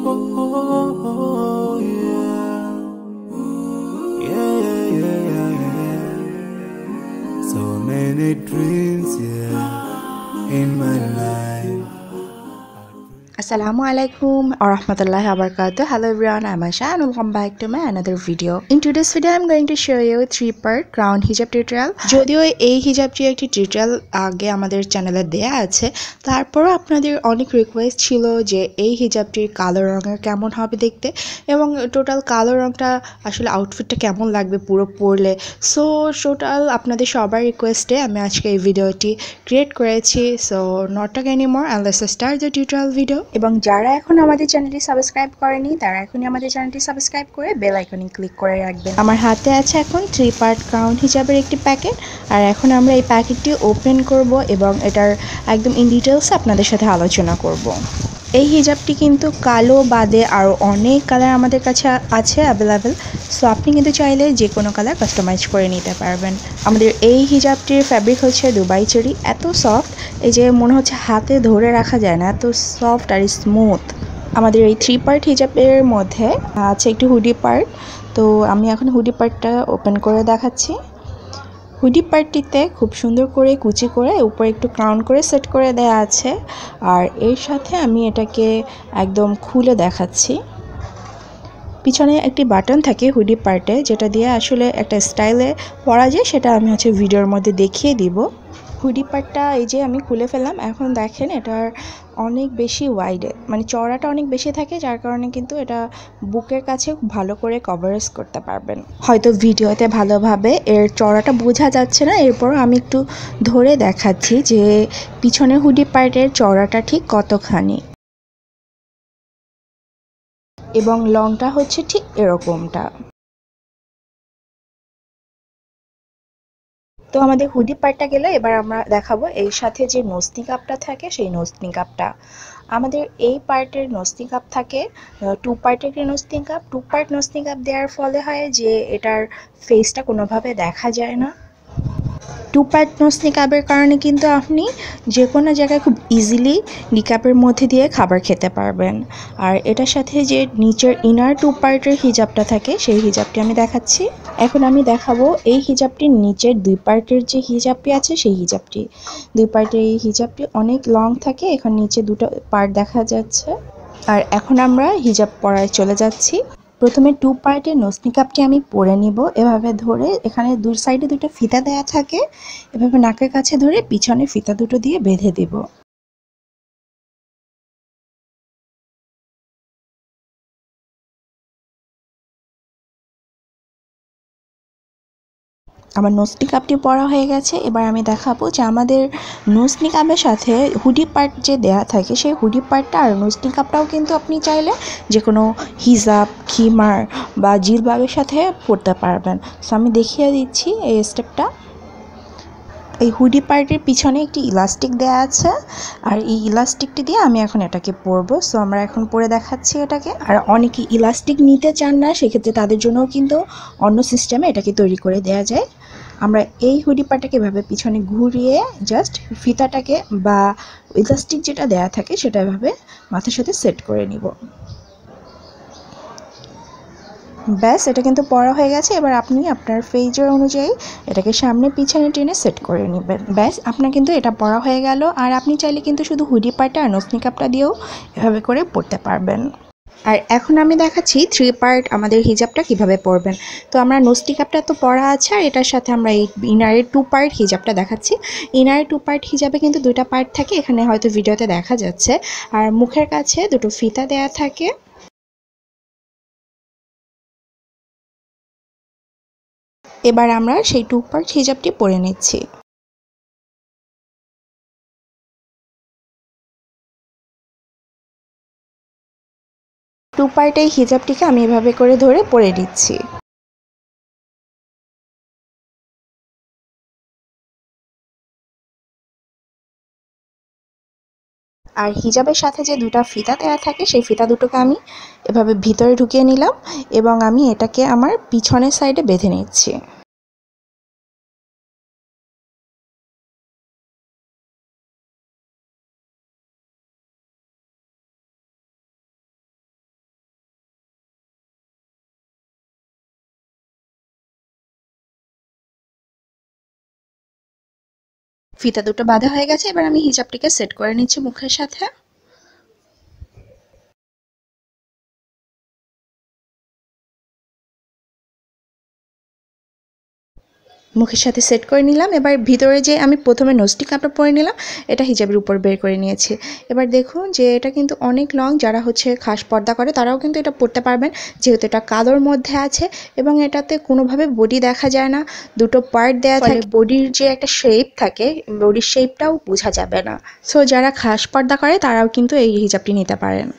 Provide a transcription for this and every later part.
Oh, yeah. Yeah, yeah, yeah, yeah, yeah. So many dreams, yeah, in my life. Assalamu alaikum wa rahmatullahi wa barakatuh. Hello everyone, I'm Ayesha and welcome back to my another video. In today's video, I'm going to show you a 3-part crown hijab tutorial. যদিও এই হিজাবটির একটি tutorial আগে আমাদের চ্যানেলে দেয়া আছে, তারপরও আপনাদের অনেক রিকোয়েস্ট ছিল যে এই হিজাবটির কালো রঙের কেমন হবে দেখতে এবং টোটাল কালো রঙটা আসলে আউটফিটটা কেমন লাগবে পুরো পরলে। সো টোটাল আপনাদের সবার রিকোয়েস্টে আমি আজকে এই ভিডিওটি ক্রিয়েট করেছি। So not talk anymore and let's start the tutorial video. এবং যারা এখন আমাদের চ্যানেলটি সাবস্ক্রাইব করেনি তারা এখনই আমাদের চ্যানেলটি সাবস্ক্রাইব করে বেল আইকনে ক্লিক করে রাখবেন। আমার হাতে আছে এখন 3-part ক্রাউন হিজাবের একটি প্যাকেট, আর এখন আমরা এই প্যাকেটটি ওপেন করব এবং এটার একদম ইন ডিটেলসে আপনাদের সাথে আলোচনা করব। এই হিজাবটি কিন্তু কালো বাদে আরও অনেক কালার আমাদের কাছে আছে অ্যাভেলেবেল। সো আপনি কিন্তু চাইলে যে কোনো কালার কাস্টমাইজ করে নিতে পারবেন। আমাদের এই হিজাবটির ফ্যাব্রিক হচ্ছে দুবাই চেরি, এত সফট এই যে মনে হচ্ছে হাতে ধরে রাখা যায় না, এত সফট আর স্মুথ। আমাদের এই 3-part হিজাবের মধ্যে আছে একটি হুডি পার্ট। তো আমি এখন হুডি পার্টটা ওপেন করে দেখাচ্ছি। হুডি পার্টটিতে খুব সুন্দর করে কুচি করে উপরে একটু ক্রাউন করে সেট করে দেয়া আছে, আর এর সাথে আমি এটাকে একদম খুলে দেখাচ্ছি। পিছনে একটি বাটন থাকে হুডি পার্টে, যেটা দিয়ে আসলে একটা স্টাইলে পরা যায়, সেটা আমি ভিডিওর মধ্যে দেখিয়ে দিব। হুডি পার্টটা এই যে আমি খুলে ফেললাম। এখন দেখেন এটার অনেক বেশি ওয়াইডে, মানে চওড়াটা অনেক বেশি থাকে, যার কারণে কিন্তু এটা বুকের কাছে ভালো করে কভারেজ করতে পারবেন। হয়তো ভিডিওতে ভালোভাবে এর চওড়াটা বোঝা যাচ্ছে না, এরপরও আমি একটু ধরে দেখাচ্ছি যে পিছনে হুডি পার্টের চওড়াটা ঠিক কতখানি এবং লংটা হচ্ছে ঠিক এরকমটা। তো আমাদের হুডি পার্টটা গেল, এবার আমরা দেখাবো এর সাথে যে নসনি কাপটা থাকে সেই নসনি কাপটা। আমাদের এই পার্টের নসনি কাপ থাকে 2 পার্টের একটি নসনি কাপ। 2 পার্ট নসনি কাপ দেওয়ার ফলে হয় যে এটার ফেসটা কোনোভাবে দেখা যায় না। 2 পার্ট নসনি কাপের কারণে কিন্তু আপনি যে কোনো জায়গায় খুব ইজিলি নিকাপের মধ্যে দিয়ে খাবার খেতে পারবেন। আর এটার সাথে যে নিচের ইনার 2 পার্টের হিজাবটা থাকে সেই হিজাবটি আমি দেখাচ্ছি। এখন আমি দেখাবো এই হিজাবটির নিচের 2 পার্টের যে হিজাবটি আছে সেই হিজাবটি। 2 পার্টের এই হিজাবটি অনেক লং থাকে, এখন নিচে 2টা পার্ট দেখা যাচ্ছে। আর এখন আমরা হিজাব পরায় চলে যাচ্ছি। প্রথমে 2 পার্টের নসনি কাপটি আমি পরে নিব এভাবে ধরে। এখানে 2 সাইডে 2টা ফিতা দেয়া থাকে, এভাবে নাকের কাছে ধরে পিছনে ফিতা দুটো দিয়ে বেঁধে দেব। আমার নসনি কাপটি পরা হয়ে গেছে। এবার আমি দেখাবো যে আমাদের নসনি কাপের সাথে হুডি পার্ট যে দেয়া থাকে সেই হুডি পার্টটা আর নসনি কাপটাও কিন্তু আপনি চাইলে যে কোনো হিজাব, খিমার বা জিলবাবের সাথে পরতে পারবেন। সো আমি দেখিয়ে দিচ্ছি এই স্টেপটা। এই হুডি পার্টের পিছনে একটি ইলাস্টিক দেয়া আছে, আর এই ইলাস্টিকটি দিয়ে আমি এখন এটাকে পরবো। সো আমরা এখন পরে দেখাচ্ছি এটাকে। আর অনেকে ইলাস্টিক নিতে চান না, সেক্ষেত্রে তাদের জন্যও কিন্তু অন্য সিস্টেমে এটাকে তৈরি করে দেয়া যায়। আমরা এই হুডি পার্টটাকে এভাবে পিছনে ঘুরিয়ে জাস্ট ফিতাটাকে বা ইলাস্টিক যেটা দেয়া থাকে সেটা এভাবে মাথার সাথে সেট করে নিব। ব্যাস, এটা কিন্তু পরা হয়ে গেছে। এবার আপনি আপনার ফেজের অনুযায়ী এটাকে সামনে পিছনে টেনে সেট করে নেবেন। ব্যাস, আপনার কিন্তু এটা পরা হয়ে গেল। আর আপনি চাইলে কিন্তু শুধু হুডি পার্টটা আর নসনি কাপটা দিয়েও এভাবে করে পরতে পারবেন। আর এখন আমি দেখাচ্ছি 3 পার্ট আমাদের হিজাবটা কিভাবে পরবেন। তো আমরা নসনি কাপটা তো পরা আছে, আর এটার সাথে আমরা এই ইনারের 2 পার্ট হিজাবটা দেখাচ্ছি। ইনারের 2 পার্ট হিজাবে কিন্তু 2টা পার্ট থাকে, এখানে হয়তো ভিডিওতে দেখা যাচ্ছে। আর মুখের কাছে 2টো ফিতা দেয়া থাকে। এবার আমরা সেই 2 পার্ট হিজাবটি পরে নিচ্ছি। 2 পার্ট এই হিজাবটিকে আমি এভাবে করে ধরে পরে নিচ্ছি। আর হিজাবের সাথে যে 2টা ফিতা দেওয়া থাকে সেই ফিতা দুটোকে আমি এভাবে ভিতরে ঢুকিয়ে নিলাম এবং আমি এটাকে আমার পিছনের সাইডে বেঁধে নিচ্ছি। ফিতা দুটো বাঁধা হয়ে গেছে, এবার আমি হিজাবটিকে সেট করে নিচ্ছি মুখের সাথে। মুখের সাথে সেট করে নিলাম। এবার ভিতরে যে আমি প্রথমে নস্টিক কাপড় পরে নিলাম, এটা হিজাবের উপর বের করে নিয়েছি। এবার দেখুন যে এটা কিন্তু অনেক লং, যারা হচ্ছে খাস পর্দা করে তারাও কিন্তু এটা পরতে পারবেন, যেহেতু এটা কালোর মধ্যে আছে এবং এটাতে কোনোভাবে বডি দেখা যায় না, দুটো পার্ট দেওয়া থাকে, বডির যে একটা শেপ থাকে বডির শেপটাও বোঝা যাবে না। সো যারা খাস পর্দা করে তারাও কিন্তু এই হিজাবটি নিতে পারেন।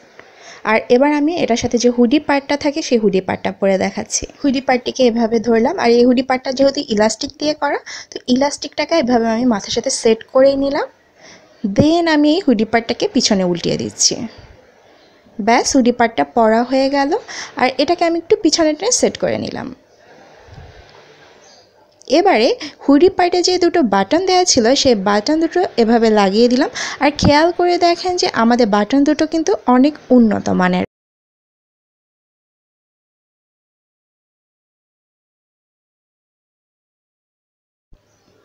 আর এবার আমি এটার সাথে যে হুডি পার্টটা থাকে সেই হুডি পার্টটা পরে দেখাচ্ছি। হুডি পার্টটিকে এভাবে ধরলাম, আর এই হুডি পার্টটা যেহেতু ইলাস্টিক দিয়ে করা, তো ইলাস্টিকটাকে এভাবে আমি মাথার সাথে সেট করে নিলাম। দেন আমি এই হুডি পার্টটাকে পিছনে উল্টিয়ে দিচ্ছি। ব্যাস, হুডি পার্টটা পরা হয়ে গেল। আর এটাকে আমি একটু পিছনে টেনে সেট করে নিলাম। এবারে হুডি পার্টে যে দুটো বাটন দেওয়া ছিল সেই বাটন দুটো এভাবে লাগিয়ে দিলাম। আর খেয়াল করে দেখেন যে আমাদের বাটন দুটো কিন্তু অনেক উন্নত মানের।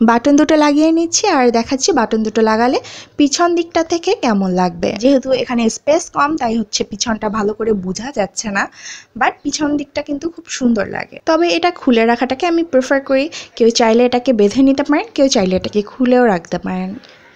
বাটন দুটো লাগিয়ে নিচ্ছি আর দেখাচ্ছি বাটন দুটো লাগালে পিছন দিকটা থেকে কেমন লাগবে। যেহেতু এখানে স্পেস কম তাই হচ্ছে পিছনটা ভালো করে বোঝা যাচ্ছে না, বাট পিছন দিকটা কিন্তু খুব সুন্দর লাগে। তবে এটা খুলে রাখাটাকে আমি প্রেফার করি। কেউ চাইলে এটাকে বেঁধে নিতে পারেন, কেউ চাইলে এটাকে খুলেও রাখতে পারেন।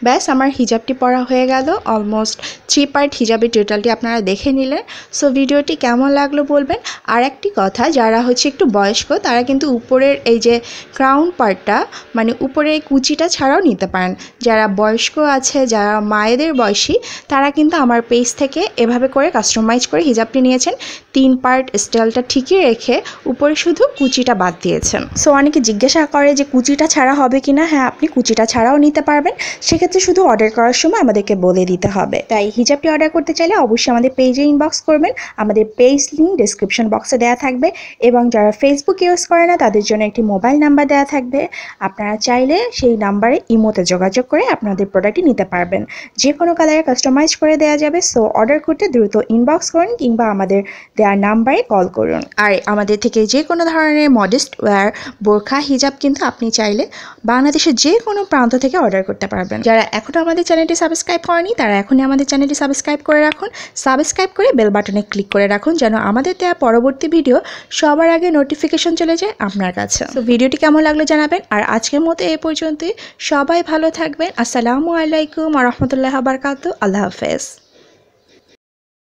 ব্যাস, আমার হিজাবটি পরা হয়ে গেল। অলমোস্ট 3 পার্ট হিজাবের টোটালটি আপনারা দেখে নিলেন। সো ভিডিওটি কেমন লাগলো বলবেন। আর একটি কথা, যারা হচ্ছে একটু বয়স্ক তারা কিন্তু উপরের এই যে ক্রাউন পার্টটা মানে উপরের কুচিটা ছাড়াও নিতে পারেন। যারা বয়স্ক আছে, যারা মায়েদের বয়সী, তারা কিন্তু আমার পেজ থেকে এভাবে করে কাস্টমাইজ করে হিজাবটি নিয়েছেন। 3 পার্ট স্টাইলটা ঠিকই রেখে উপরে শুধু কুচিটা বাদ দিয়েছেন। সো অনেকে জিজ্ঞাসা করে যে কুচিটা ছাড়া হবে কিনা। হ্যাঁ, আপনি কুচিটা ছাড়াও নিতে পারবেন, সেক্ষেত্রে শুধু অর্ডার করার সময় আমাদেরকে বলে দিতে হবে। তাই হিজাবটি অর্ডার করতে চাইলে অবশ্যই আমাদের পেজে ইনবক্স করবেন। আমাদের পেজ লিঙ্ক ডেসক্রিপশন বক্সে দেওয়া থাকবে, এবং যারা ফেসবুক ইউজ করে না তাদের জন্য একটি মোবাইল নাম্বার দেওয়া থাকবে। আপনারা চাইলে সেই নাম্বারে ইমোতে যোগাযোগ করে আপনাদের প্রোডাক্টটি নিতে পারবেন। যে কোনো কালারে কাস্টমাইজ করে দেওয়া যাবে। সো অর্ডার করতে দ্রুত ইনবক্স করুন কিংবা আমাদের দেওয়া নাম্বারে কল করুন। আর আমাদের থেকে যে কোনো ধরনের মডেস্ট ওয়্যার, বোরখা, হিজাব কিন্তু আপনি চাইলে বাংলাদেশের যে কোনো প্রান্ত থেকে অর্ডার করতে পারবেন। যারা এখনও আমাদের চ্যানেলটি সাবস্ক্রাইব করেনি তারা এখনই আমাদের চ্যানেলটি সাবস্ক্রাইব করে রাখুন। সাবস্ক্রাইব করে বেল বাটনে ক্লিক করে রাখুন যেন আমাদের দেওয়া পরবর্তী ভিডিও সবার আগে নোটিফিকেশন চলে যায় আপনার কাছে। তো ভিডিওটি কেমন লাগলো জানাবেন। আর আজকের মতো এই পর্যন্তই। সবাই ভালো থাকবেন। আসসালামু আলাইকুম ওয়া রাহমাতুল্লাহি ওয়া বারাকাতুহু। আল্লাহ হাফেজ।